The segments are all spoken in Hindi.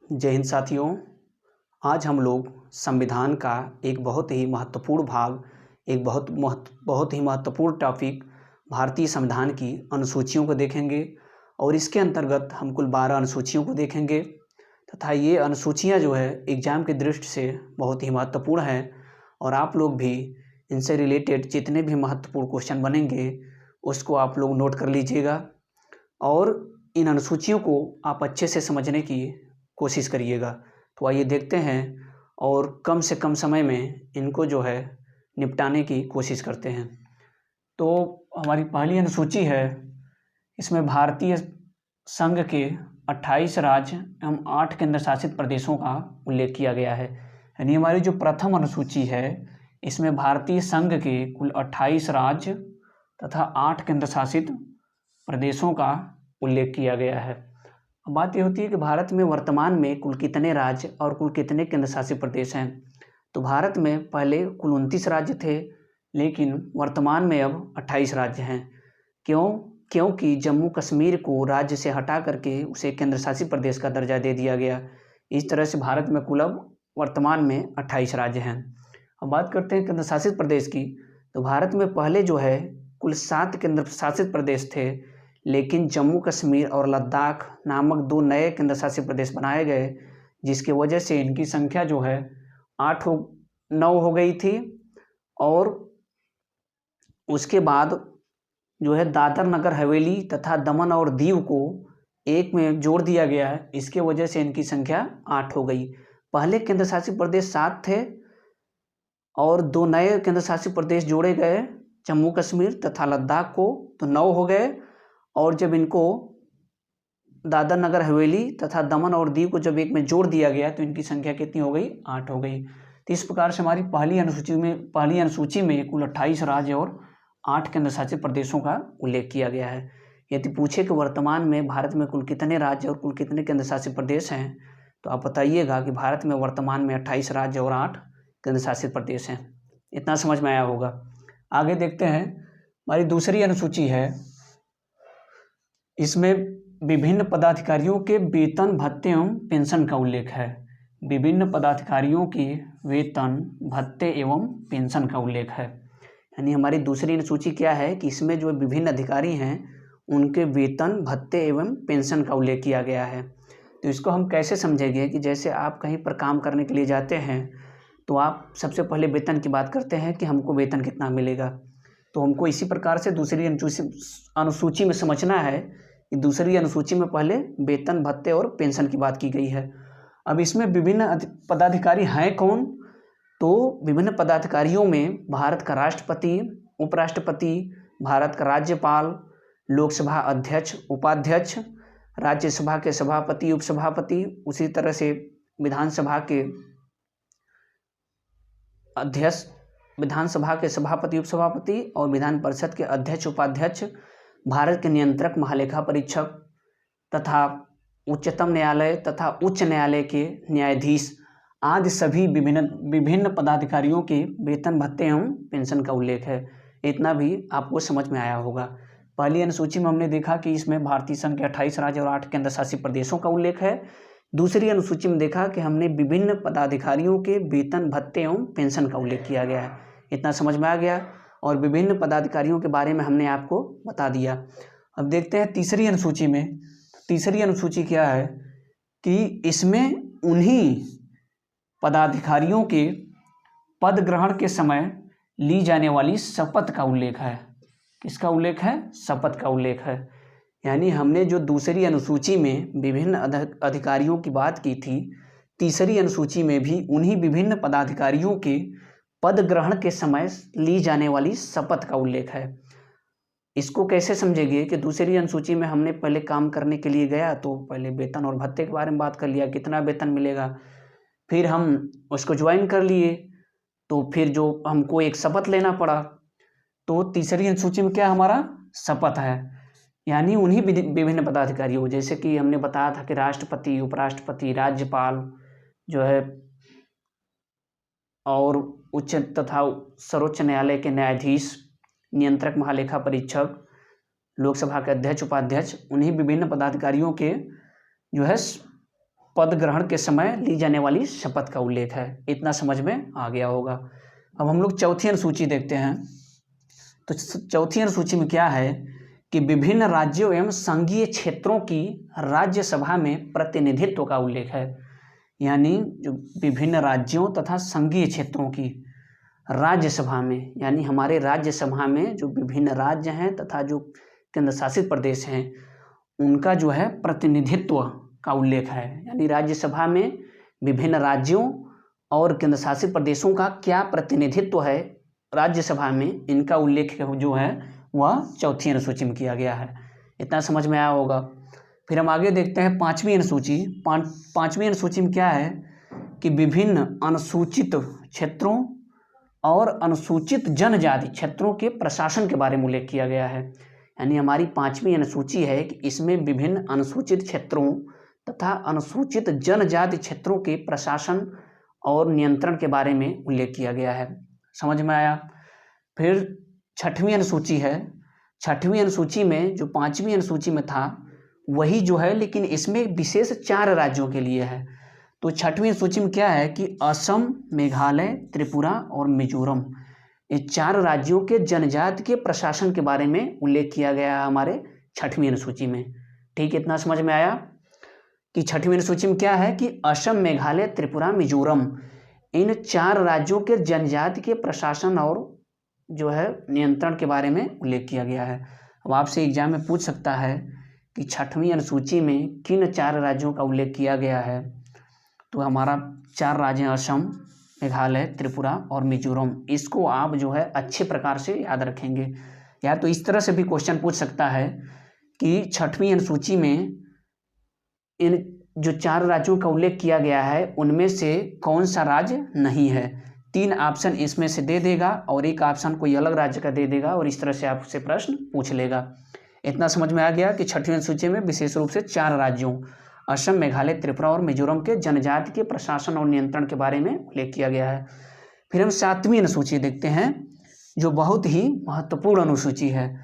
जय हिंद साथियों। आज हम लोग संविधान का एक बहुत ही महत्वपूर्ण भाग, एक बहुत ही महत्वपूर्ण टॉपिक भारतीय संविधान की अनुसूचियों को देखेंगे और इसके अंतर्गत हम कुल 12 अनुसूचियों को देखेंगे तथा ये अनुसूचियां जो है एग्जाम की दृष्टि से बहुत ही महत्वपूर्ण हैं और आप लोग भी इनसे रिलेटेड जितने भी महत्वपूर्ण क्वेश्चन बनेंगे उसको आप लोग नोट कर लीजिएगा और इन अनुसूचियों को आप अच्छे से समझने की कोशिश करिएगा। तो आइए देखते हैं और कम से कम समय में इनको जो है निपटाने की कोशिश करते हैं। तो हमारी पहली अनुसूची है, इसमें भारतीय संघ के 28 राज्य एवं 8 केंद्र शासित प्रदेशों का उल्लेख किया गया है। यानी हमारी जो प्रथम अनुसूची है इसमें भारतीय संघ के कुल 28 राज्य तथा 8 केंद्र शासित प्रदेशों का उल्लेख किया गया है। अब बात ये होती है कि भारत में वर्तमान में कुल कितने राज्य और कुल कितने केंद्र शासित प्रदेश हैं। तो भारत में पहले कुल 29 राज्य थे, लेकिन वर्तमान में अब 28 राज्य हैं। क्योंकि जम्मू कश्मीर को राज्य से हटा करके उसे केंद्र शासित प्रदेश का दर्जा दे दिया गया। इस तरह से भारत में कुल अब वर्तमान में 28 राज्य हैं। अब बात करते हैं केंद्र शासित प्रदेश की। तो भारत में पहले जो है कुल 7 केंद्र शासित प्रदेश थे, लेकिन जम्मू कश्मीर और लद्दाख नामक 2 नए केंद्र शासित प्रदेश बनाए गए, जिसकी वजह से इनकी संख्या जो है 9 हो गई थी। और उसके बाद जो है दादर नगर हवेली तथा दमन और दीव को एक में जोड़ दिया गया है, इसके वजह से इनकी संख्या 8 हो गई। पहले केंद्र शासित प्रदेश 7 थे और 2 नए केंद्र शासित प्रदेश जोड़े गए, जम्मू कश्मीर तथा लद्दाख को, तो 9 हो गए। और जब इनको दादर नगर हवेली तथा दमन और दीव को जब एक में जोड़ दिया गया तो इनकी संख्या कितनी हो गई? 8 हो गई। तो इस प्रकार से हमारी पहली अनुसूची में कुल 28 राज्य और 8 केंद्र शासित प्रदेशों का उल्लेख किया गया है। यदि पूछे कि वर्तमान में भारत में कुल कितने राज्य और कुल कितने केंद्र शासित प्रदेश हैं, तो आप बताइएगा कि भारत में वर्तमान में 28 राज्य और 8 केंद्र शासित प्रदेश हैं। इतना समझ में आया होगा। आगे देखते हैं, हमारी दूसरी अनुसूची है, इसमें विभिन्न पदाधिकारियों के वेतन, भत्ते एवं पेंशन का उल्लेख है। विभिन्न पदाधिकारियों के वेतन, भत्ते एवं पेंशन का उल्लेख है। यानी हमारी दूसरी अनुसूची क्या है कि इसमें जो विभिन्न अधिकारी हैं उनके वेतन, भत्ते एवं पेंशन का उल्लेख किया गया है। तो इसको हम कैसे समझेंगे कि जैसे आप कहीं पर काम करने के लिए जाते हैं तो आप सबसे पहले वेतन की बात करते हैं कि हमको वेतन कितना मिलेगा। तो हमको इसी प्रकार से दूसरी अनुसूची में समझना है कि दूसरी अनुसूची में पहले वेतन, भत्ते और पेंशन की बात की गई है। अब इसमें विभिन्न पदाधिकारी हैं कौन? तो विभिन्न पदाधिकारियों में भारत का राष्ट्रपति, उपराष्ट्रपति, भारत का राज्यपाल, लोकसभा अध्यक्ष, उपाध्यक्ष, राज्यसभा के सभापति, उपसभापति, उसी तरह से विधानसभा के अध्यक्ष, विधानसभा के सभापति, उपसभापति और विधान परिषद के अध्यक्ष, उपाध्यक्ष, भारत के नियंत्रक, महालेखा परीक्षक तथा उच्चतम न्यायालय तथा उच्च न्यायालय के न्यायाधीश आदि सभी विभिन्न पदाधिकारियों के वेतन, भत्ते एवं पेंशन का उल्लेख है। इतना भी आपको समझ में आया होगा। पहली अनुसूची में हमने देखा कि इसमें भारतीय संघ के 28 राज्य और 8 केंद्र शासित प्रदेशों का उल्लेख है। दूसरी अनुसूची में देखा कि हमने विभिन्न पदाधिकारियों के वेतन, भत्ते एवं पेंशन का उल्लेख किया गया है। इतना समझ में आ गया और विभिन्न पदाधिकारियों के बारे में हमने आपको बता दिया। अब देखते हैं तीसरी अनुसूची में। तीसरी अनुसूची क्या है कि इसमें उन्हीं पदाधिकारियों के पद ग्रहण के समय ली जाने वाली शपथ का उल्लेख है। किसका उल्लेख है? शपथ का उल्लेख है। यानी हमने जो दूसरी अनुसूची में विभिन्न अधिकारियों की बात की थी, तीसरी अनुसूची में भी उन्हीं विभिन्न पदाधिकारियों के पद ग्रहण के समय ली जाने वाली शपथ का उल्लेख है। इसको कैसे समझेंगे कि दूसरी अनुसूची में हमने पहले काम करने के लिए गया तो पहले वेतन और भत्ते के बारे में बात कर लिया, कितना वेतन मिलेगा, फिर हम उसको ज्वाइन कर लिए तो फिर जो हमको एक शपथ लेना पड़ा। तो तीसरी अनुसूची में क्या हमारा? शपथ है। यानी उन्हीं विभिन्न पदाधिकारियों, जैसे कि हमने बताया था कि राष्ट्रपति, उपराष्ट्रपति, राज्यपाल जो है और उच्च तथा सर्वोच्च न्यायालय के न्यायाधीश, नियंत्रक, महालेखा परीक्षक, लोकसभा के अध्यक्ष, उपाध्यक्ष, उन्हीं विभिन्न पदाधिकारियों के जो है पद ग्रहण के समय ली जाने वाली शपथ का उल्लेख है। इतना समझ में आ गया होगा। अब हम लोग चौथी अनुसूची देखते हैं। तो चौथी अनुसूची में क्या है कि विभिन्न राज्यों एवं संघीय क्षेत्रों की राज्यसभा में प्रतिनिधित्व का उल्लेख है। यानी जो विभिन्न राज्यों तथा संघीय क्षेत्रों की राज्यसभा में, यानी हमारे राज्यसभा में जो विभिन्न राज्य हैं तथा जो केंद्र शासित प्रदेश हैं उनका जो है प्रतिनिधित्व का उल्लेख है। यानी राज्यसभा में विभिन्न राज्यों और केंद्र शासित प्रदेशों का क्या प्रतिनिधित्व है राज्यसभा में, इनका उल्लेख जो है वह चौथी अनुसूची में किया गया है। इतना समझ में आया होगा। फिर हम आगे देखते हैं पांचवी अनुसूची। पांचवी अनुसूची में क्या है कि विभिन्न अनुसूचित क्षेत्रों और अनुसूचित जनजाति क्षेत्रों के प्रशासन के बारे में उल्लेख किया गया है। यानी हमारी पांचवी अनुसूची है कि इसमें विभिन्न अनुसूचित क्षेत्रों तथा अनुसूचित जनजाति क्षेत्रों के प्रशासन और नियंत्रण के बारे में उल्लेख किया गया है। समझ में आया। फिर छठवीं अनुसूची है। छठवीं अनुसूची में जो पांचवी अनुसूची में था वही जो है, लेकिन इसमें विशेष 4 राज्यों के लिए है। तो छठवीं सूची में क्या है कि असम, मेघालय, त्रिपुरा और मिजोरम, ये 4 राज्यों के जनजाति के प्रशासन के बारे में उल्लेख किया गया है हमारे छठवीं अनुसूची में। ठीक, इतना समझ में आया कि छठवीं अनुसूची में क्या है कि असम, मेघालय, त्रिपुरा, मिजोरम, इन 4 राज्यों के जनजाति के प्रशासन और जो है नियंत्रण के बारे में उल्लेख किया गया है। अब आपसे एग्जाम में पूछ सकता है कि छठवीं अनुसूची में किन 4 राज्यों का उल्लेख किया गया है। तो हमारा 4 राज्य हैं असम, मेघालय, त्रिपुरा और मिजोरम। इसको आप जो है अच्छे प्रकार से याद रखेंगे। या तो इस तरह से भी क्वेश्चन पूछ सकता है कि छठवीं अनुसूची में इन जो 4 राज्यों का उल्लेख किया गया है उनमें से कौन सा राज्य नहीं है। 3 ऑप्शन इसमें से दे देगा और एक ऑप्शन कोई अलग राज्य का दे देगा और इस तरह से आपसे प्रश्न पूछ लेगा। इतना समझ में आ गया कि छठवीं अनुसूची में विशेष रूप से 4 राज्यों असम, मेघालय, त्रिपुरा और मिजोरम के जनजाति के प्रशासन और नियंत्रण के बारे में उल्लेख किया गया है। फिर हम 7वीं अनुसूची देखते हैं जो बहुत ही महत्वपूर्ण अनुसूची है,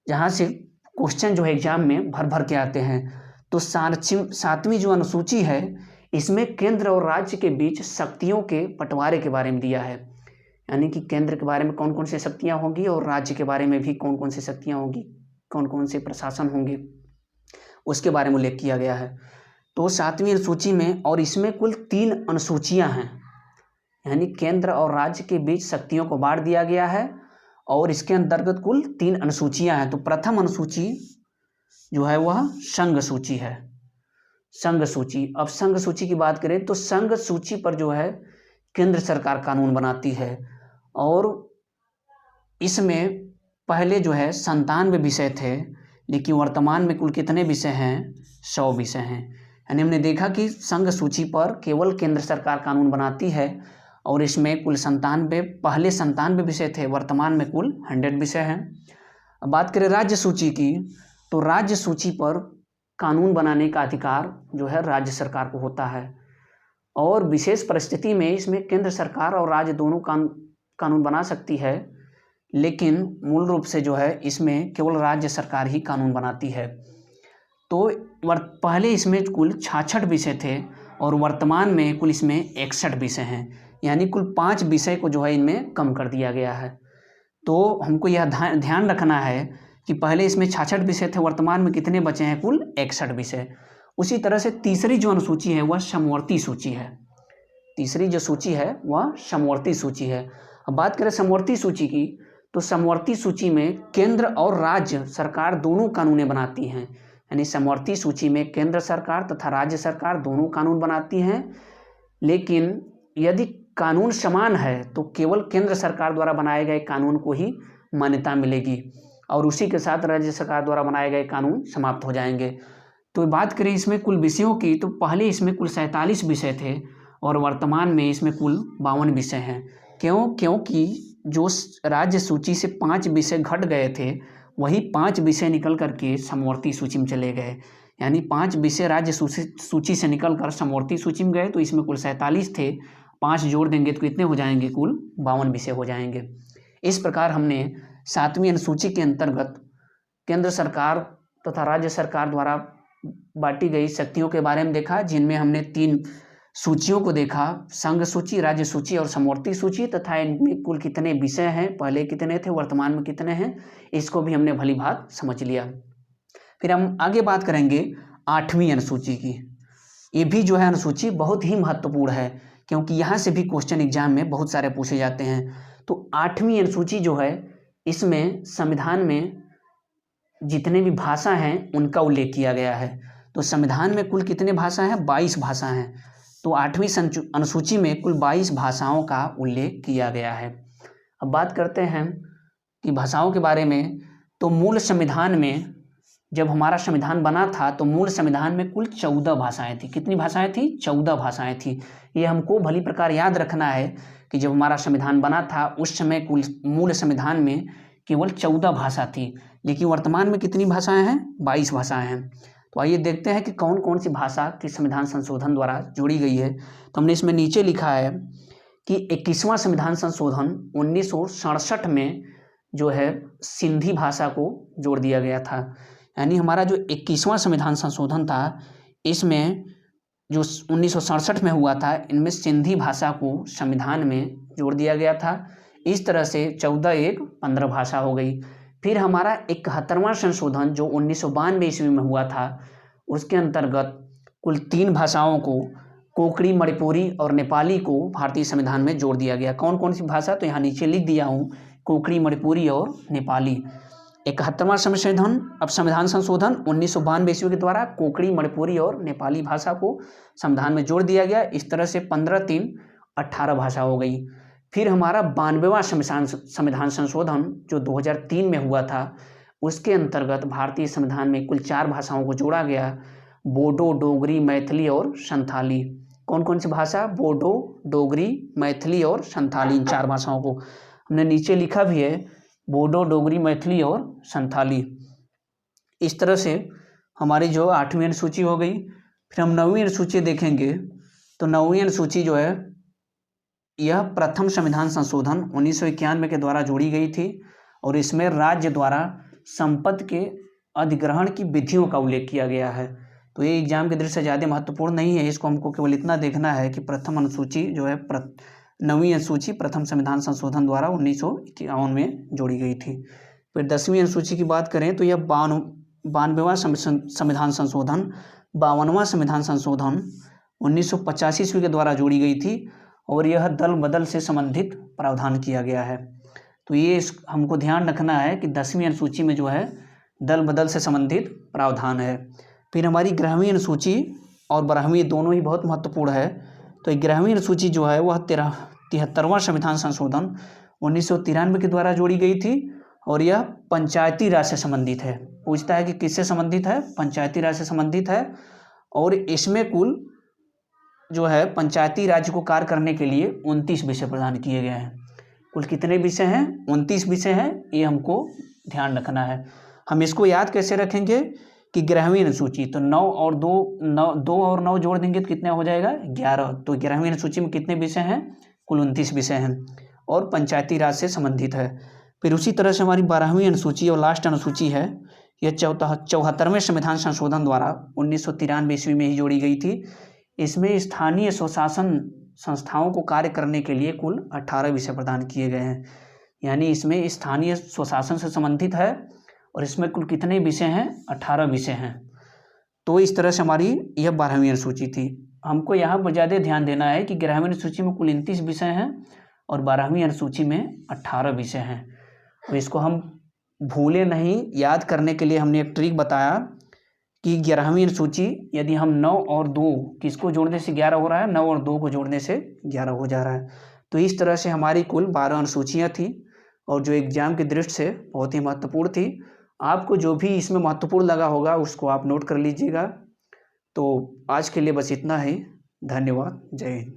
जहाँ से क्वेश्चन जो है एग्जाम में भर भर के आते हैं। तो 7वीं जो अनुसूची है इसमें केंद्र और राज्य के बीच शक्तियों के बंटवारे के बारे में दिया है। यानी कि केंद्र के बारे में कौन कौन सी शक्तियाँ होंगी और राज्य के बारे में भी कौन कौन सी शक्तियाँ होंगी, कौन कौन से प्रशासन होंगे, उसके बारे में उल्लेख किया गया है। तो 7वीं अनुसूची में, और इसमें कुल 3 अनुसूचियां हैं। यानी केंद्र और राज्य के बीच शक्तियों को बांट दिया गया है और इसके अंतर्गत कुल 3 अनुसूचियां हैं। तो प्रथम अनुसूची जो है वह संघ सूची है। संघ सूची। अब संघ सूची की बात करें तो संघ सूची पर जो है केंद्र सरकार कानून बनाती है और इसमें पहले जो है 97 विषय थे, लेकिन वर्तमान में कुल कितने विषय हैं? 100 विषय हैं। यानी हमने देखा कि संघ सूची पर केवल केंद्र सरकार कानून बनाती है और इसमें कुल 97, पहले 97 विषय थे, वर्तमान में कुल 100 विषय हैं। अब बात करें राज्य सूची की, तो राज्य सूची पर कानून बनाने का अधिकार जो है राज्य सरकार को होता है और विशेष परिस्थिति में इसमें केंद्र सरकार और राज्य दोनों कानून बना सकती है, लेकिन मूल रूप से जो है इसमें केवल राज्य सरकार ही कानून बनाती है। तो पहले इसमें कुल 66 विषय थे और वर्तमान में कुल इसमें 61 विषय हैं। यानी कुल 5 विषय को जो है इनमें कम कर दिया गया है। तो हमको यह ध्यान रखना है कि पहले इसमें 66 विषय थे, वर्तमान में कितने बचे हैं? कुल 61 विषय। उसी तरह से तीसरी जो अनुसूची है वह समवर्ती सूची है। तीसरी जो सूची है वह समवर्ती सूची है। अब बात करें समवर्ती सूची की, तो समवर्ती सूची में केंद्र और राज्य सरकार दोनों कानूनें बनाती हैं। यानी समवर्ती सूची में केंद्र सरकार तथा राज्य सरकार दोनों कानून बनाती हैं, लेकिन यदि कानून समान है तो केवल केंद्र सरकार द्वारा बनाए गए कानून को ही मान्यता मिलेगी और उसी के साथ राज्य सरकार द्वारा बनाए गए कानून समाप्त हो जाएंगे। तो बात करें इसमें कुल विषयों की, तो पहले इसमें कुल 47 विषय थे और वर्तमान में इसमें कुल 52 विषय हैं। क्योंकि जो राज्य सूची से 5 विषय घट गए थे, वही 5 विषय निकल करके समवर्ती सूची में चले गए। यानी 5 विषय राज्य सूची से निकल कर समवर्ती सूची में गए, तो इसमें कुल 47 थे, 5 जोड़ देंगे तो कितने हो जाएंगे? कुल 52 विषय हो जाएंगे। इस प्रकार हमने 7वीं अनुसूची के अंतर्गत केंद्र सरकार तथा राज्य सरकार द्वारा बांटी गई शक्तियों के बारे में देखा, जिनमें हमने 3 सूचियों को देखा, संघ सूची, राज्य सूची और समवर्ती सूची, तथा इनमें कुल कितने विषय हैं, पहले कितने थे, वर्तमान में कितने हैं, इसको भी हमने भली भांति समझ लिया। फिर हम आगे बात करेंगे 8वीं अनुसूची की। ये भी जो है अनुसूची बहुत ही महत्वपूर्ण है, क्योंकि यहाँ से भी क्वेश्चन एग्जाम में बहुत सारे पूछे जाते हैं। तो 8वीं अनुसूची जो है, इसमें संविधान में जितने भी भाषा हैं उनका उल्लेख किया गया है। तो संविधान में कुल कितने भाषा हैं, 22 भाषा हैं। तो 8वीं अनुसूची में कुल 22 भाषाओं का उल्लेख किया गया है। अब बात करते हैं कि भाषाओं के बारे में। तो मूल संविधान में जब हमारा संविधान बना था तो मूल संविधान में कुल 14 भाषाएं थी। कितनी भाषाएं थी? 14 भाषाएं थी। ये हमको भली प्रकार याद रखना है कि जब हमारा संविधान बना था उस समय कुल मूल संविधान में केवल 14 भाषा थी, लेकिन वर्तमान में कितनी भाषाएं हैं? 22 भाषाएं हैं। तो आइए देखते हैं कि कौन कौन सी भाषा की संविधान संशोधन द्वारा जोड़ी गई है। तो हमने इसमें नीचे लिखा है कि 21वां संविधान संशोधन 1967 में जो है सिंधी भाषा को जोड़ दिया गया था। यानी हमारा जो 21वां संविधान संशोधन था, इसमें जो 1967 में हुआ था, इनमें सिंधी भाषा को संविधान में जोड़ दिया गया था। इस तरह से 14 एक 15 भाषा हो गई। फिर हमारा 71वां संशोधन जो 1992 ईस्वी में हुआ था, उसके अंतर्गत कुल 3 भाषाओं को, कोंकणी, मणिपुरी और नेपाली को भारतीय संविधान में जोड़ दिया गया। कौन कौन सी भाषा? तो यहाँ नीचे लिख दिया हूँ, कोंकणी, मणिपुरी और नेपाली। 71वां संशोधन, अब संविधान संशोधन 1992 ईस्वी के द्वारा कोंकणी, मणिपुरी और नेपाली भाषा को संविधान में जोड़ दिया गया। इस तरह से 15 3 18 भाषा हो गई। फिर हमारा 92वां संविधान संशोधन जो 2003 में हुआ था, उसके अंतर्गत भारतीय संविधान में कुल 4 भाषाओं को जोड़ा गया, बोडो, डोगरी, मैथिली और संथाली। कौन कौन सी भाषा? बोडो, डोगरी, मैथिली और संथाली। इन 4 भाषाओं को हमने नीचे लिखा भी है, बोडो, डोगरी, मैथिली और संथाली। इस तरह से हमारी जो 8वीं अनुसूची हो गई। फिर हम 9वीं अनुसूची देखेंगे। तो 9वीं अनुसूची जो है, यह प्रथम संविधान संशोधन 1991 के द्वारा जोड़ी गई थी और इसमें राज्य द्वारा संपत्ति के अधिग्रहण की विधियों का उल्लेख किया गया है। तो ये एग्जाम की दृष्टि से ज़्यादा महत्वपूर्ण नहीं है, इसको हमको केवल इतना देखना है कि प्रथम अनुसूची जो है 9वीं अनुसूची प्रथम संविधान संशोधन द्वारा 1951 में जोड़ी गई थी। फिर 10वीं अनुसूची की बात करें तो यह 92वां संविधान संशोधन, 52वां संविधान संशोधन 1985 ईस्वी के द्वारा जोड़ी गई थी और यह दल बदल से संबंधित प्रावधान किया गया है। तो ये हमको ध्यान रखना है कि 10वीं अनुसूची में जो है दल बदल से संबंधित प्रावधान है। फिर हमारी 11वीं अनुसूची और 12वीं दोनों ही बहुत महत्वपूर्ण है। तो 11वीं अनुसूची जो है वह 73वां संविधान संशोधन 1993 के द्वारा जोड़ी गई थी और यह पंचायती राज से संबंधित है। पूछता है कि किससे संबंधित है? पंचायती राज से संबंधित है। और इसमें कुल जो है पंचायती राज को कार्य करने के लिए 29 विषय प्रदान किए गए हैं। कुल कितने विषय हैं? 29 विषय हैं। ये हमको ध्यान रखना है। हम इसको याद कैसे रखेंगे कि 11वीं अनुसूची, तो 9 और 2 और 9 जोड़ देंगे तो कितना हो जाएगा? 11। तो 11वीं अनुसूची में कितने विषय हैं? कुल 29 विषय हैं और पंचायती राज से संबंधित है। फिर उसी तरह से हमारी 12वीं अनुसूची और लास्ट अनुसूची है, यह 74वें संविधान संशोधन द्वारा 1993 ईस्वी में ही जोड़ी गई थी। इसमें स्थानीय स्वशासन संस्थाओं को कार्य करने के लिए कुल 18 विषय प्रदान किए गए हैं। यानी इसमें स्थानीय स्वशासन से संबंधित है और इसमें कुल कितने विषय हैं? 18 विषय हैं। तो इस तरह से हमारी यह 12वीं अनुसूची थी। हमको यहाँ पर ज़्यादा ध्यान देना है कि 11वीं अनुसूची में कुल 29 विषय हैं और 12वीं अनुसूची में 18 विषय हैं। तो इसको हम भूले नहीं, याद करने के लिए हमने एक ट्रिक बताया कि 11वीं अनुसूची यदि हम 9 और 2 किसको जोड़ने से 11 हो रहा है? 9 और 2 को जोड़ने से 11 हो जा रहा है। तो इस तरह से हमारी कुल 12 अनुसूचियाँ थी और जो एग्जाम की दृष्टि से बहुत ही महत्वपूर्ण थी। आपको जो भी इसमें महत्वपूर्ण लगा होगा उसको आप नोट कर लीजिएगा। तो आज के लिए बस इतना ही। धन्यवाद। जय हिंद।